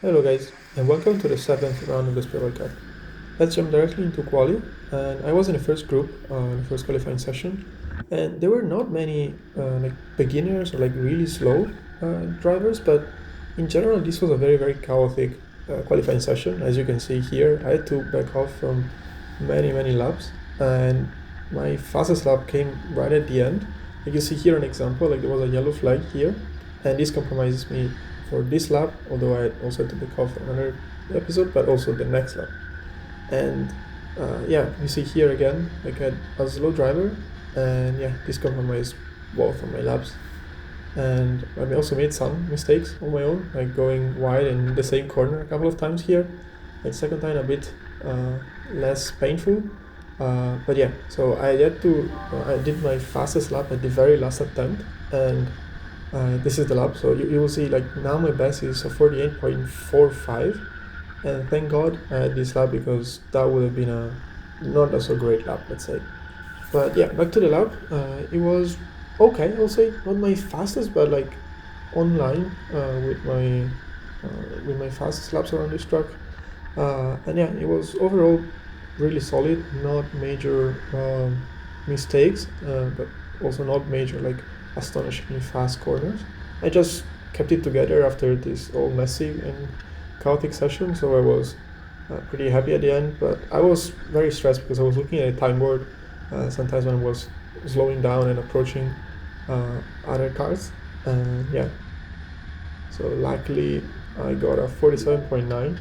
Hello guys, and welcome to the 7th round of the Spreewald Cup. Let's jump directly into Quali, and I was in the first group, in the first qualifying session, and there were not many like beginners or like really slow drivers, but in general this was a very chaotic qualifying session. As you can see here, I had to back off from many laps, and my fastest lap came right at the end. Like you see here an example, like there was a yellow flag here, and this compromises me for this lap, although I also had to back off another episode, but also the next lap. And yeah, you see here again, like I had a slow driver, and yeah, this compromised both of my laps. And I also made some mistakes on my own, like going wide in the same corner a couple of times here. Like second time a bit less painful, but yeah. So I did my fastest lap at the very last attempt, and this is the lap. So you will see like now my best is a 48.45, and thank God I had this lap because that would have been a not a so great lap, let's say. But yeah, back to the lap. It was okay, I'll say. Not my fastest, but like online with my fastest laps around this track. And yeah, it was overall really solid. Not major mistakes, but also not major like astonishingly fast corners. I just kept it together after this all messy and chaotic session, so I was pretty happy at the end. But I was very stressed because I was looking at a time board sometimes when I was slowing down and approaching other cars. And yeah, so luckily I got a 47.9,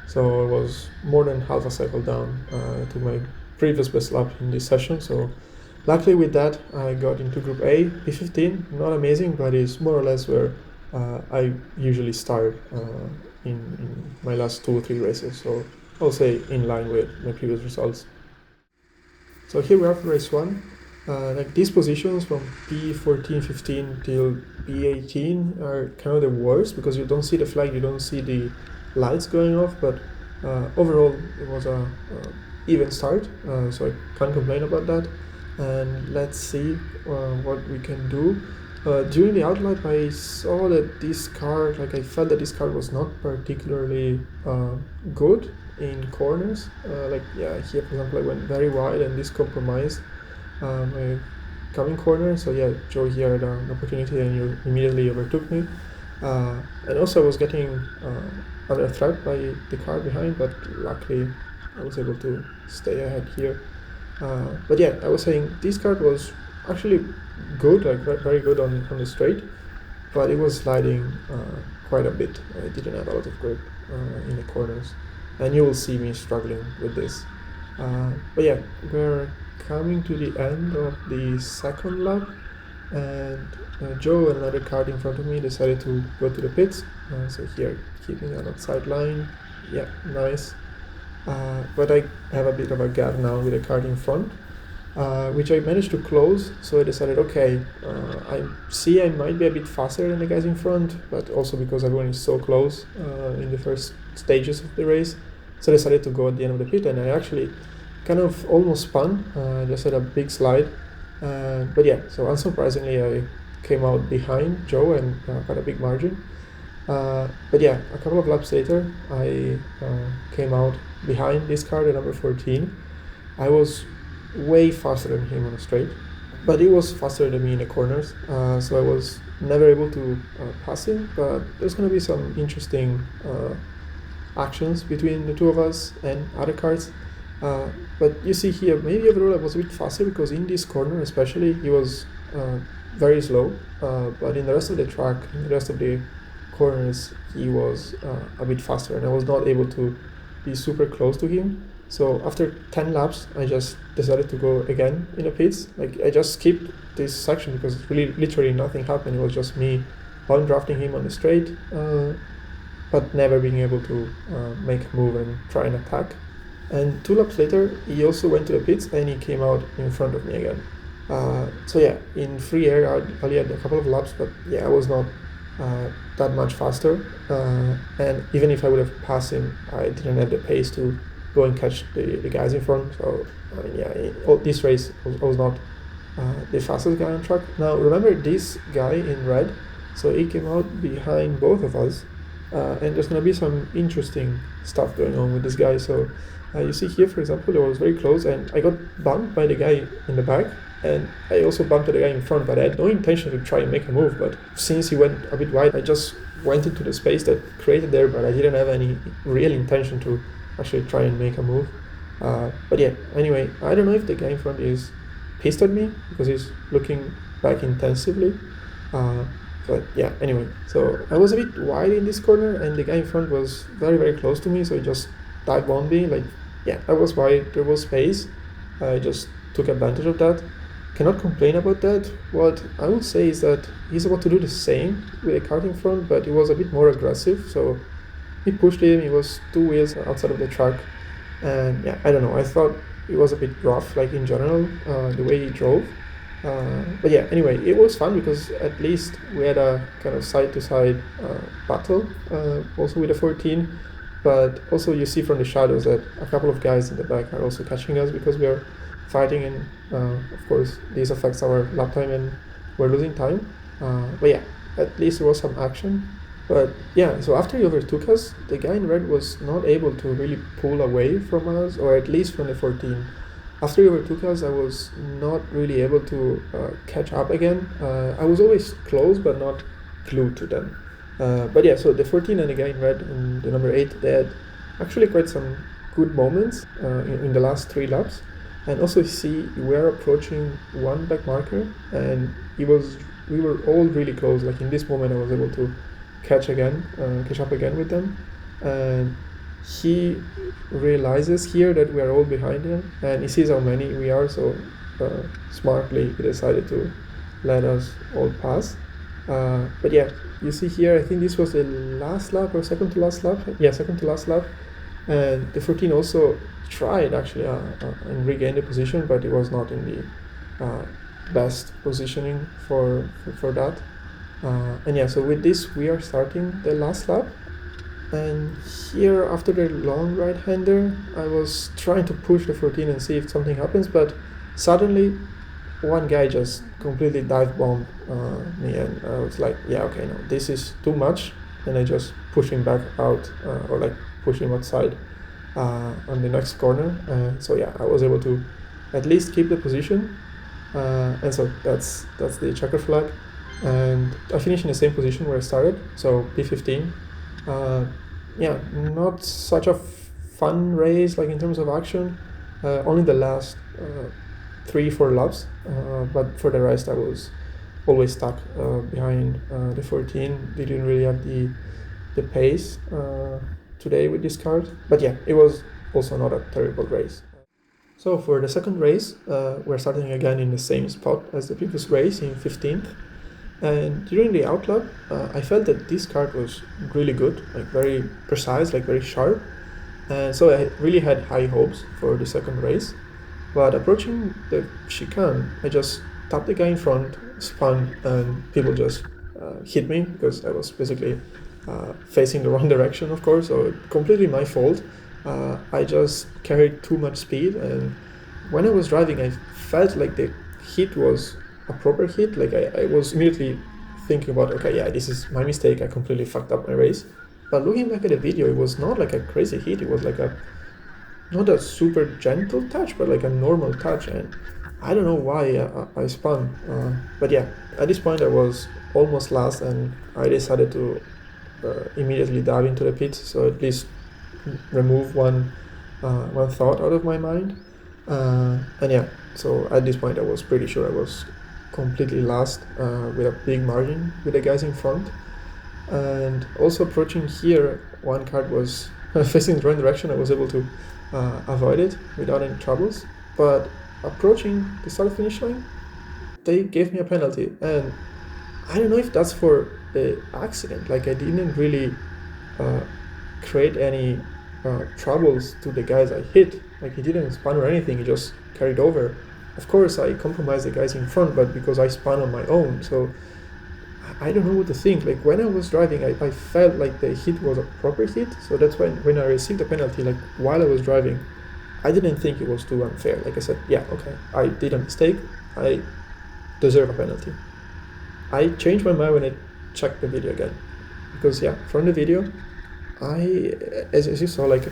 so I was more than half a cycle down to my previous best lap in this session. So luckily with that I got into Group A, P15. Not amazing, but it's more or less where I usually start in my last 2 or 3 races. So I'll say in line with my previous results. So here we are for race 1. Like these positions from P14, 15 till P18 are kind of the worst because you don't see the flag, you don't see the lights going off, but overall it was a even start, so I can't complain about that. And let's see what we can do. During the outlap I saw that this car, like I felt that this car was not particularly good in corners. Like yeah, here for example I went very wide and this compromised my coming corner. So yeah, Joe here had an opportunity and you immediately overtook me. And also I was getting under threat by the car behind, but luckily I was able to stay ahead here. But yeah, I was saying this car was actually good, like very good on the straight, but it was sliding quite a bit. I didn't have a lot of grip in the corners, and you will see me struggling with this. But yeah, we're coming to the end of the second lap, and Joe and another car in front of me decided to go to the pits. So here, keeping an outside line. Yeah, nice. But I have a bit of a gap now with the car in front, which I managed to close. So I decided, okay, I see I might be a bit faster than the guys in front, but also because everyone is so close in the first stages of the race. So I decided to go at the end of the pit, and I actually kind of almost spun, just had a big slide. But yeah, so unsurprisingly I came out behind Joe and got a big margin. But yeah, a couple of laps later I came out behind this car, the number 14. I was way faster than him on the straight, but he was faster than me in the corners, so I was never able to pass him. But there's going to be some interesting actions between the two of us and other cars. But you see here, maybe overall I was a bit faster because in this corner especially he was very slow, but in the rest of the track, in the rest of the corners he was a bit faster, and I was not able to be super close to him. So after 10 laps I just decided to go again in the pits. Like I just skipped this section because really literally nothing happened. It was just me on drafting him on the straight, but never being able to make a move and try and attack. And 2 laps later he also went to the pits and he came out in front of me again. So yeah, in free air I only had a couple of laps, but yeah, I was not that much faster, and even if I would have passed him I didn't have the pace to go and catch the guys in front. So I mean yeah, this race I was not the fastest guy on track. Now remember this guy in red, so he came out behind both of us, and there's going to be some interesting stuff going on with this guy. So you see here, for example, I was very close and I got bumped by the guy in the back, and I also bumped the guy in front, but I had no intention to try and make a move. But since he went a bit wide, I just went into the space that created there, but I didn't have any real intention to actually try and make a move. But yeah, anyway, I don't know if the guy in front is pissed at me because he's looking back intensively. But yeah, anyway, so I was a bit wide in this corner and the guy in front was very, very close to me, so he just dive bombed me. Like, yeah, I was wide, there was space. I just took advantage of that. Cannot complain about that. What I would say is that he's about to do the same with a kart in front, but he was a bit more aggressive. So he pushed him, he was 2 wheels outside of the track. And yeah, I don't know, I thought it was a bit rough, like in general, the way he drove. But yeah, anyway, it was fun because at least we had a kind of side-to-side battle, also with the 14. But also you see from the shadows that a couple of guys in the back are also catching us because we are fighting, and of course this affects our lap time and we're losing time. But yeah, at least there was some action. But yeah, so after he overtook us, the guy in red was not able to really pull away from us, or at least from the 14. After he overtook us, I was not really able to catch up again. I was always close, but not glued to them. But yeah, so the 14 and the guy in red and the number 8, they had actually quite some good moments in the last 3 laps. And also see, we are approaching one back marker, and we were all really close. Like in this moment, I was able to catch up again with them. And he realizes here that we are all behind him, and he sees how many we are, so smartly he decided to let us all pass. But yeah, you see here, I think this was the last lap or second to last lap. Yeah, second to last lap. And the 14 also tried actually and regain the position, but it was not in the best positioning for that. And yeah, so with this we are starting the last lap. And here, after the long right-hander, I was trying to push the 14 and see if something happens, but suddenly one guy just completely dive bombed me, and I was like, yeah, okay, no, this is too much, and I just pushed him back out, or like push him outside on the next corner. So yeah, I was able to at least keep the position, and so that's the checker flag, and I finished in the same position where I started, so P15. Yeah, not such a fun race, like in terms of action. Only the last 3-4 laps, but for the rest I was always stuck behind the 14. They didn't really have the pace today with this kart, but yeah, it was also not a terrible race. So for the second race, we're starting again in the same spot as the previous race, in 15th. And during the outlap, I felt that this kart was really good, like very precise, like very sharp. And so I really had high hopes for the second race. But approaching the chicane, I just tapped the guy in front, spun, and people just hit me because I was basically facing the wrong direction, of course, so completely my fault. I just carried too much speed, and when I was driving, I felt like the hit was a proper hit. Like I was immediately thinking about, okay, yeah, this is my mistake, I completely fucked up my race. But looking back at the video, it was not like a crazy hit, it was like not a super gentle touch, but like a normal touch, and I don't know why I spun. But yeah, at this point I was almost last, and I decided to immediately dive into the pits, so at least remove one thought out of my mind. And yeah, so at this point I was pretty sure I was completely last with a big margin with the guys in front. And also approaching here, one kart was facing the wrong direction. I was able to avoid it without any troubles. But approaching the start-finish line, they gave me a penalty, and I don't know if that's for the accident. Like I didn't really create any troubles to the guys I hit. Like he didn't spun or anything, he just carried over. Of course I compromised the guys in front, but because I spun on my own, so I don't know what to think. Like when I was driving, I felt like the hit was a proper hit, so that's when I received the penalty, like while I was driving, I didn't think it was too unfair. Like I said, yeah, okay, I did a mistake, I deserve a penalty. I changed my mind when I checked the video again. because yeah, from the video, as you saw, like,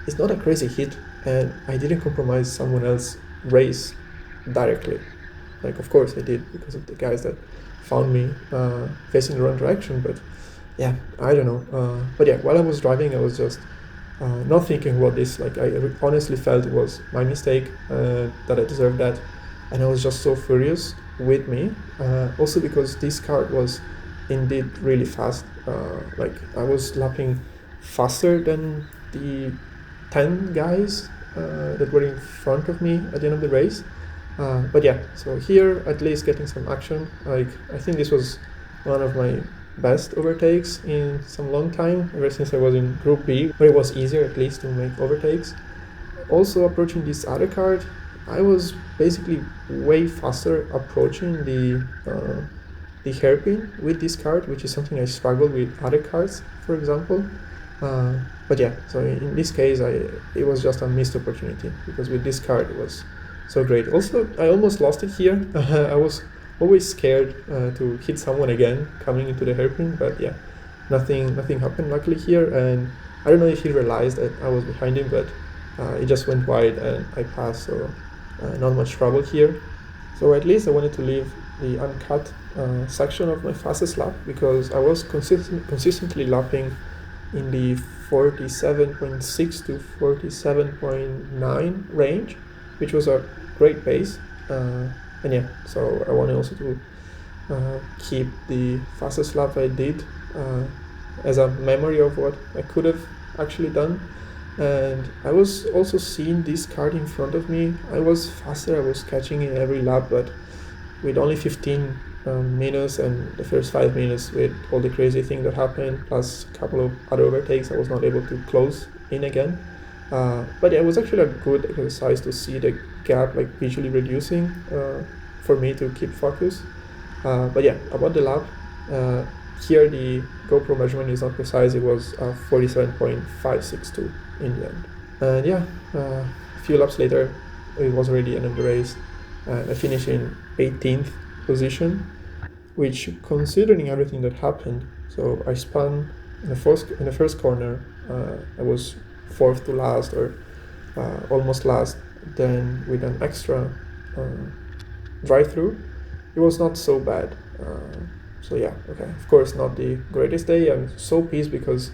it's not a crazy hit, and I didn't compromise someone else's race directly. Like, of course I did, because of the guys that found me facing the wrong direction, but yeah, I don't know. But yeah, while I was driving, I was just not thinking about this. Like, I honestly felt it was my mistake, that I deserved that, and I was just so furious with me. Also because this car was indeed really fast. Like, I was lapping faster than the 10 guys that were in front of me at the end of the race. But yeah, so here at least getting some action. Like, I think this was one of my best overtakes in some long time, ever since I was in Group B, where it was easier at least to make overtakes. Also, approaching this other card, I was basically way faster approaching the hairpin with this card, which is something I struggled with other cards, for example. But yeah, so in this case, it was just a missed opportunity, because with this card it was so great. Also, I almost lost it here. I was always scared to hit someone again coming into the hairpin, but yeah, nothing happened luckily here. And I don't know if he realized that I was behind him, but it just went wide and I passed, so not much trouble here. So at least I wanted to leave the uncut section of my fastest lap, because I was consistently lapping in the 47.6 to 47.9 range, which was a great pace. And yeah, so I wanted also to keep the fastest lap I did as a memory of what I could have actually done. And I was also seeing this card in front of me. I was faster, I was catching in every lap, but with only 15 minutes and the first 5 minutes with all the crazy thing that happened, plus a couple of other overtakes, I was not able to close in again. But yeah, it was actually a good exercise to see the gap like visually reducing for me to keep focus. But yeah, about the lap, here the GoPro measurement is not precise. It was 47.562 in the end. And yeah, a few laps later, it was already the end of the race. I finished in 18th position, which, considering everything that happened, so I spun in the first corner. I was fourth to last, or almost last. Then with an extra drive-through, it was not so bad. So yeah, okay, of course not the greatest day. I'm so pissed because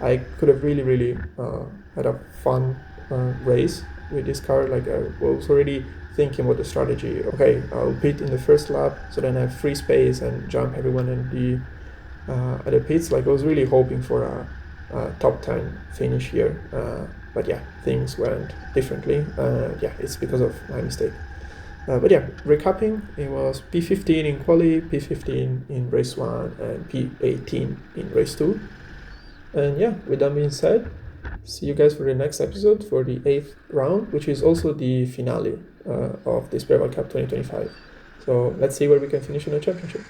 I could have really had a fun race with this car. Like, I was already thinking about the strategy. Okay, I'll pit in the first lap, so then I have free space and jump everyone in at the pits. Like, I was really hoping for a top 10 finish here. But yeah, things went differently. Yeah, it's because of my mistake. But yeah, recapping, it was P15 in Quali, P15 in race 1, and P18 in race 2. And yeah, with that being said, see you guys for the next episode, for the 8th round, which is also the finale of the Spreewald Cup 2025. So let's see where we can finish in the championship.